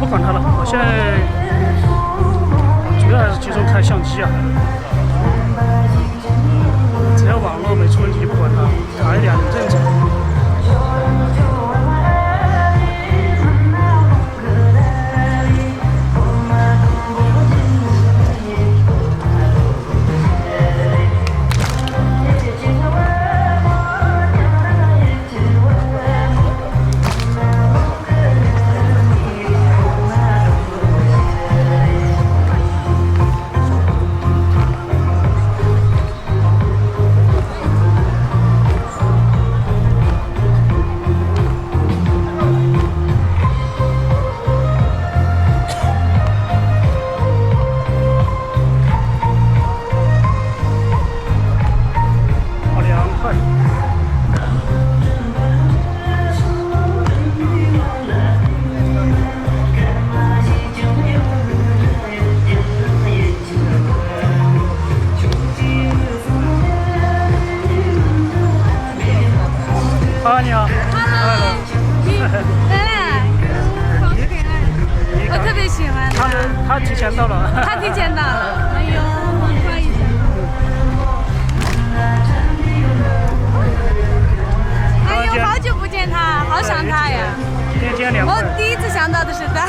不管它了，我现在主要还是集中看相机啊。只要网络没出问题，不管它，打一2年认证。你好。Hello， 我特别喜欢他提前到了。他提前到了，哎呦，不好意思。哎呦，好久不见他，好想他呀。今天凉快。我第一次想到的是他。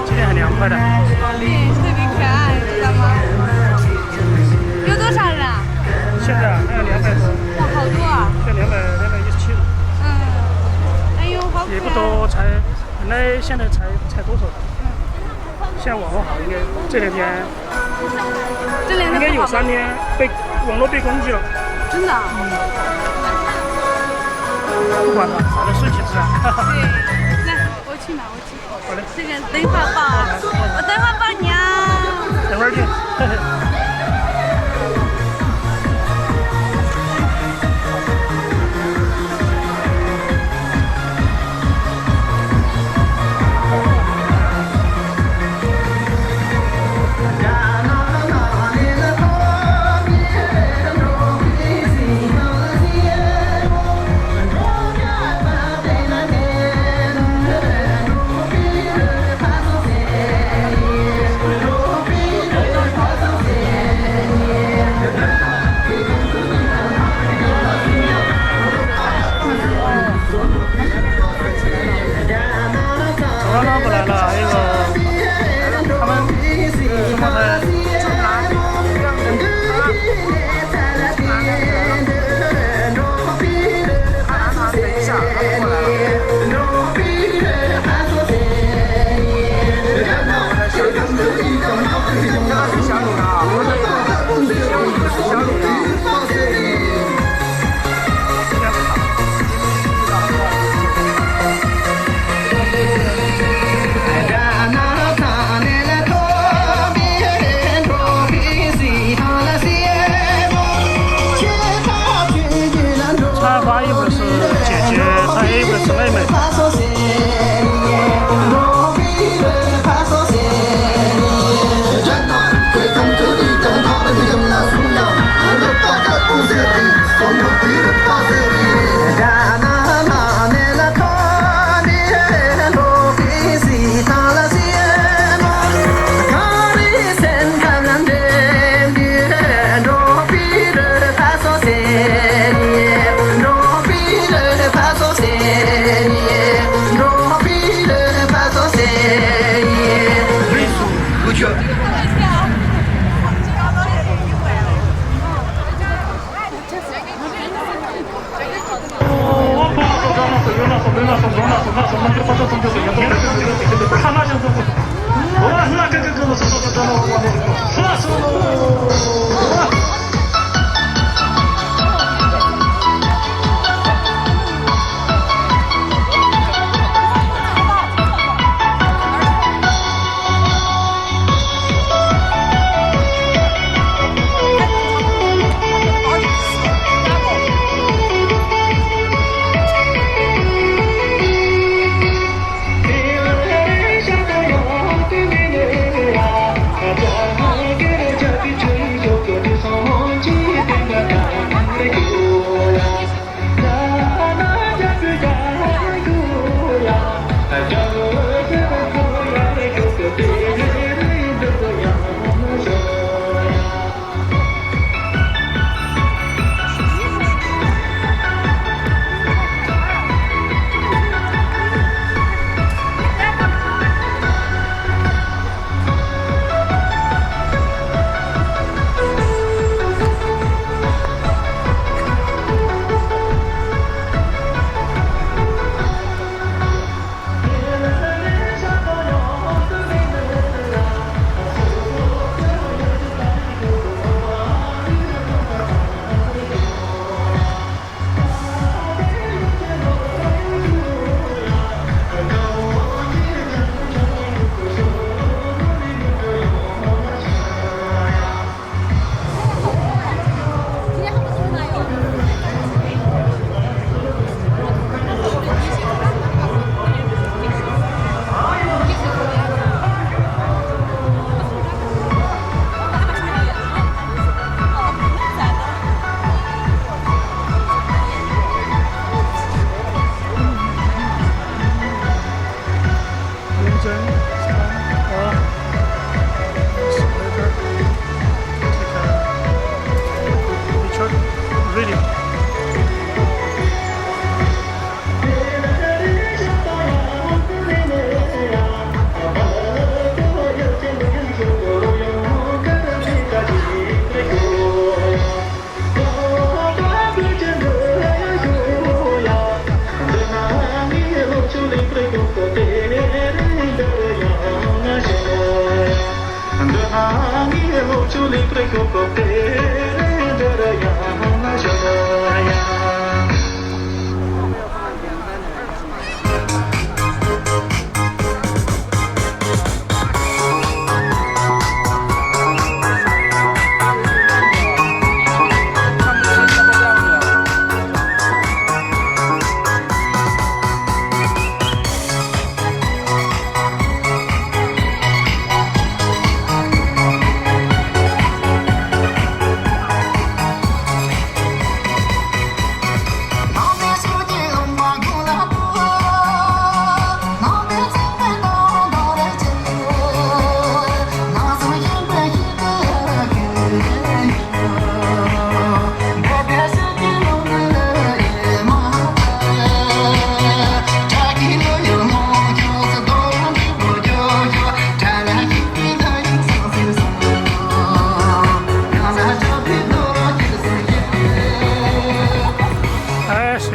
今天很凉快的。对，特别可爱，知道吗？有多少人啊？现在还有200多。哇，好多啊！现在217人。哎呦，好可爱。也不多，本来现在才多少？现在网络好，应该这2天，应该有3天网络被攻击了。真的？不管了，反正顺其自然。对，来，我去拿，好嘞。这个等会儿抱，我等会儿抱你啊。等会儿见。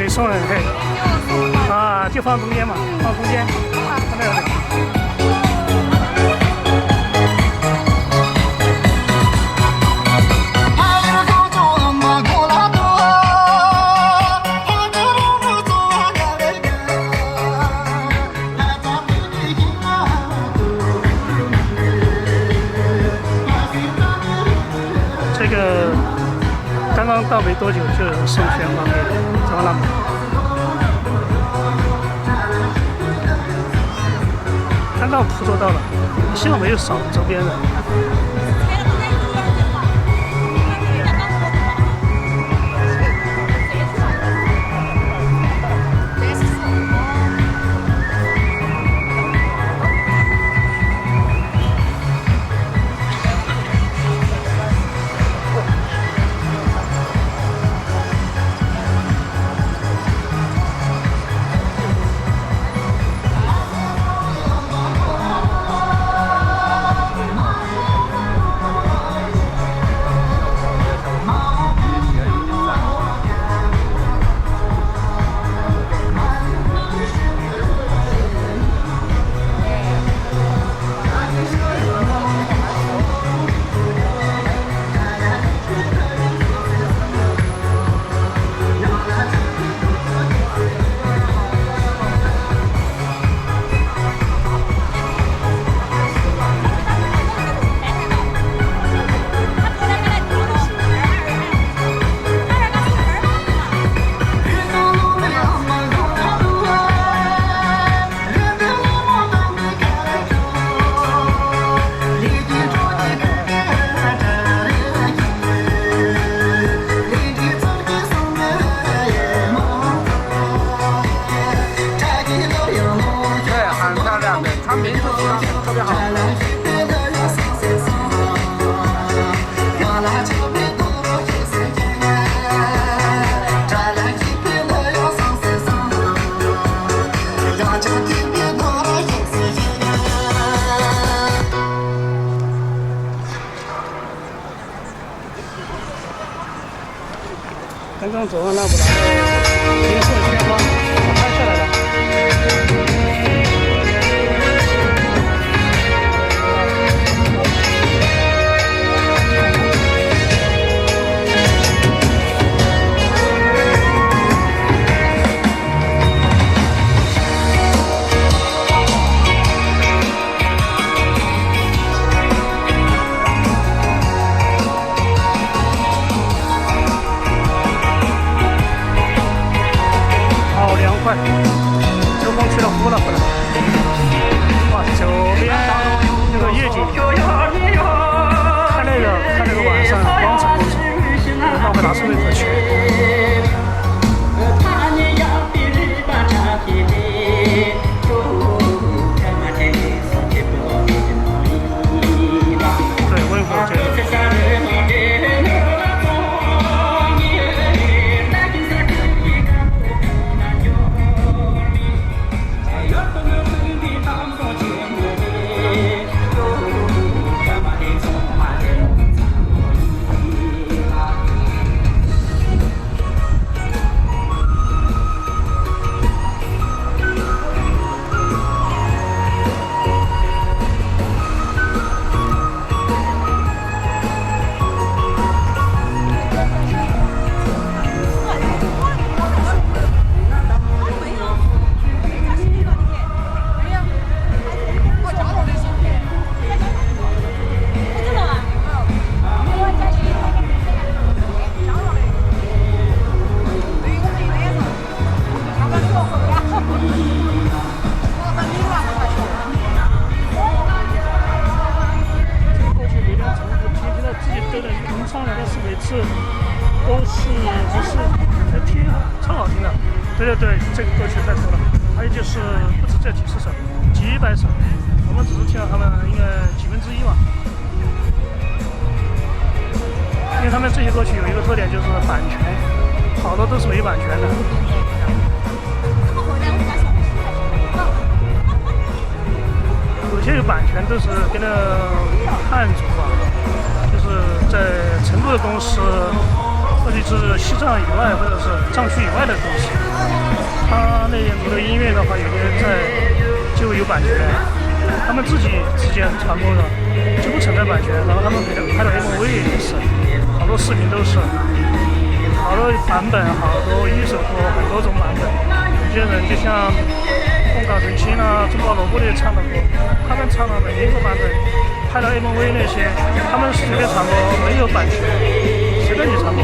送人嘿，啊，就放中间嘛，放中间，看到没有？这个刚刚到没多久就送全黄给张浪。看到捕捉到了，幸好没有扫周边的。刚刚走上那不达，银色鲜花，我拍下来了。好凉快。唱的，但是每次都是在听，超好听的。对对对，这个歌曲太多了。还有就是不止这几十首，几百首，我们只是听了他们应该1/10吧。因为他们这些歌曲有一个特点，就是版权，好多都是没版权的。有些有版权都是跟那汉族吧，就是在成都的公司，或者是西藏以外，或者是藏区以外的公司，他那些录的音乐的话，有些就有版权，他们自己之间传播的就不存在版权，然后他们拍的 MV 也是，好多视频都是，好多版本，好多一首歌很多种版本，有些人就像凤岗陈青啊、中国萝卜的唱的歌，他们唱的每一个版本，拍的 MV 那些，他们随便传播，没有版权，随便你传播。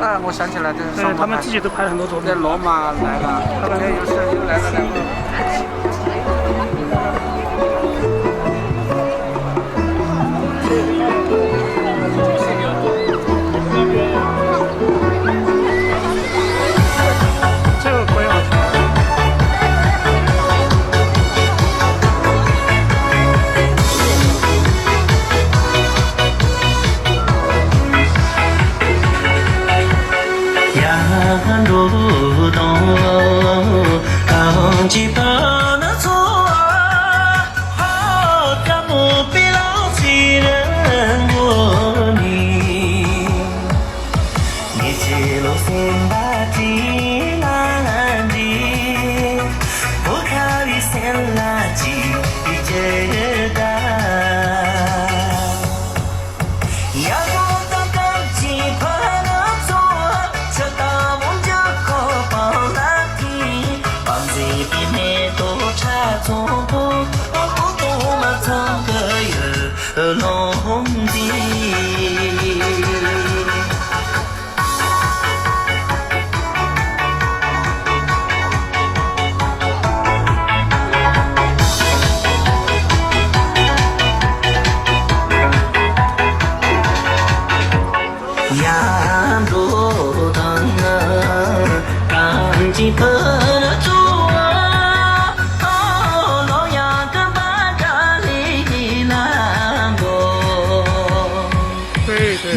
啊，我想起来，这是对，他们自己都拍了很多作品。在罗马来了，他们又来了2个。这个可以好听。路东，扛起把那错，好在不必老几人过你，你记录先把几难的，不考虑先垃圾的这个。龙的。呀，路灯啊，赶紧奔走啊！哦，老杨跟把家里难过，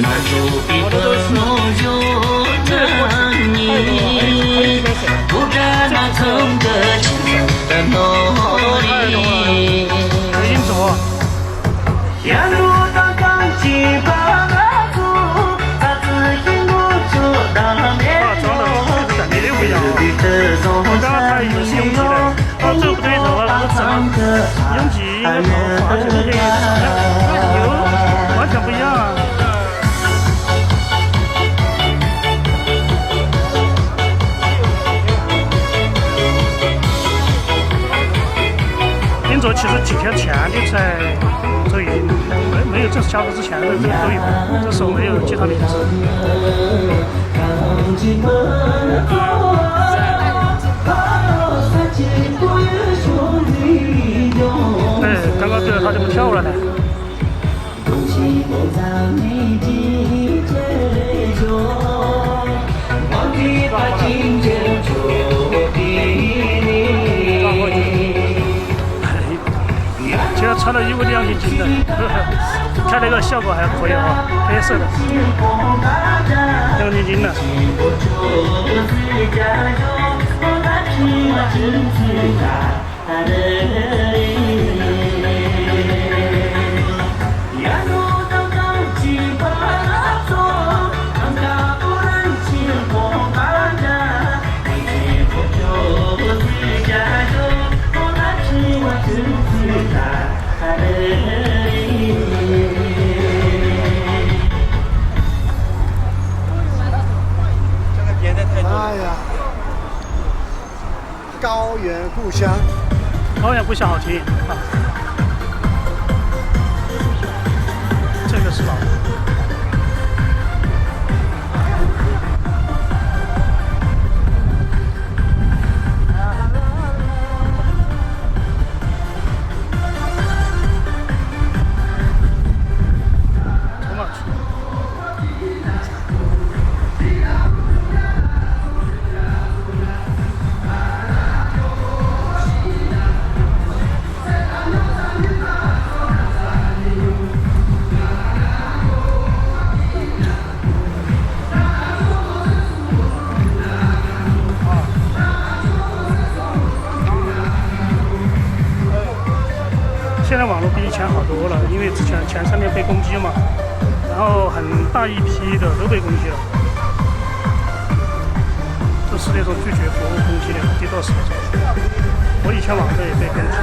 满足比的梦就让你不知那曾的情的努力。呀，路灯赶紧把。我刚刚他以为是拥挤的，到这不对头啊，老子拥挤应该跑而且那个油完全不一样啊。林卓其实几天前就在抖音，没有正式加入之前都有，这时候没有记他名字。哎，刚刚对着他怎么跳了呢？其实穿的衣服亮晶晶的，看那个效果还可以啊，黑色的，亮晶晶的。哎呀，高原故乡。高原故乡好听啊。这个是老的。现在网络比以前好多了，因为之前前3年被攻击嘛，然后很大一批的都被攻击了。这是那种拒绝服务攻击的DDoS那种。我以前网站也被攻击，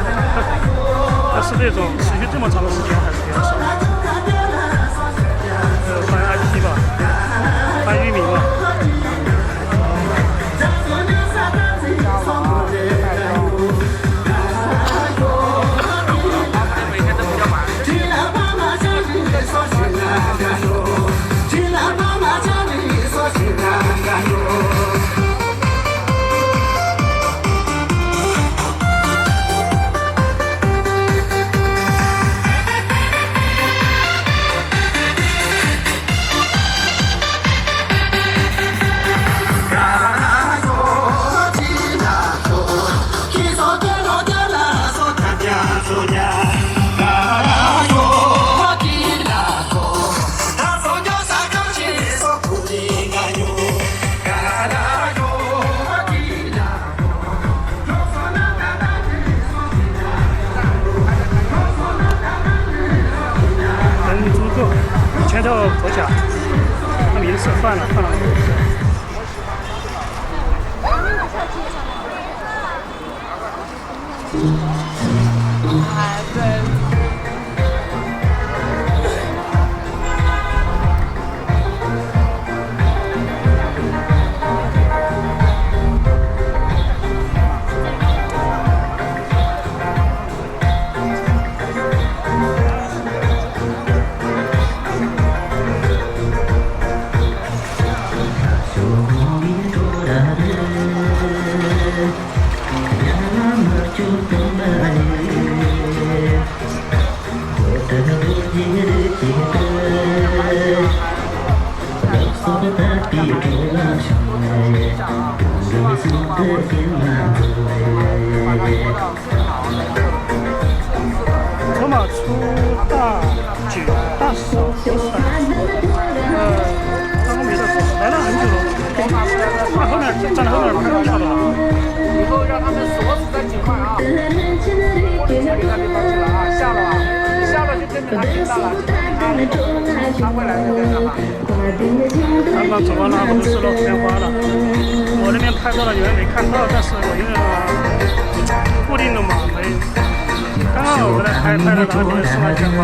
但是这种持续这么长的时间还是比较少。翻 IP 吧，翻域名吧。前头头甲，那名字换了。罗马出大酒大少不少，刚刚没在说，来了很久了，那后面站在后面拍照的了。以后让他们锁死在井外啊！我之前给他地方去了啊，下了啊，下了就证明他听到了，他会来这边的哈。刚刚走完了，不是露天花了。我那边拍到了，有人没看到，但是我因为固定的嘛，没。刚刚我来拍的，然后别人是完全花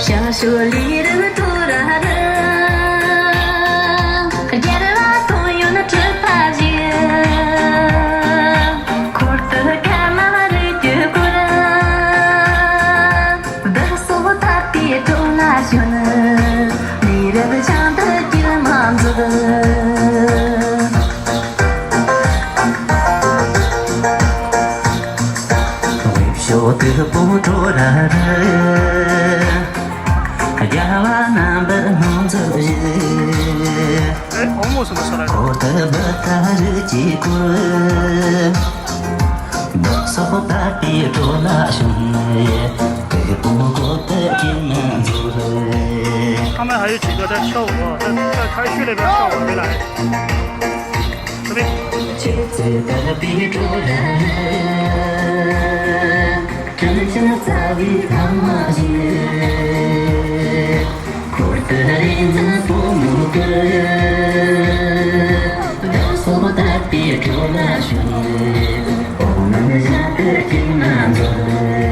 小树里的土拉的。的不着的呀哇那不能走哎，黄木什么时候来的？我的不大日记过我所把别着那兄对不过的金门走他们还有几个在跳舞啊，在开区那边跳舞没来。这边。就这个别着的 Canım tabi kalmaz Kurtarın pumuku Sobat bir kulaşı Onun jadır kimden zor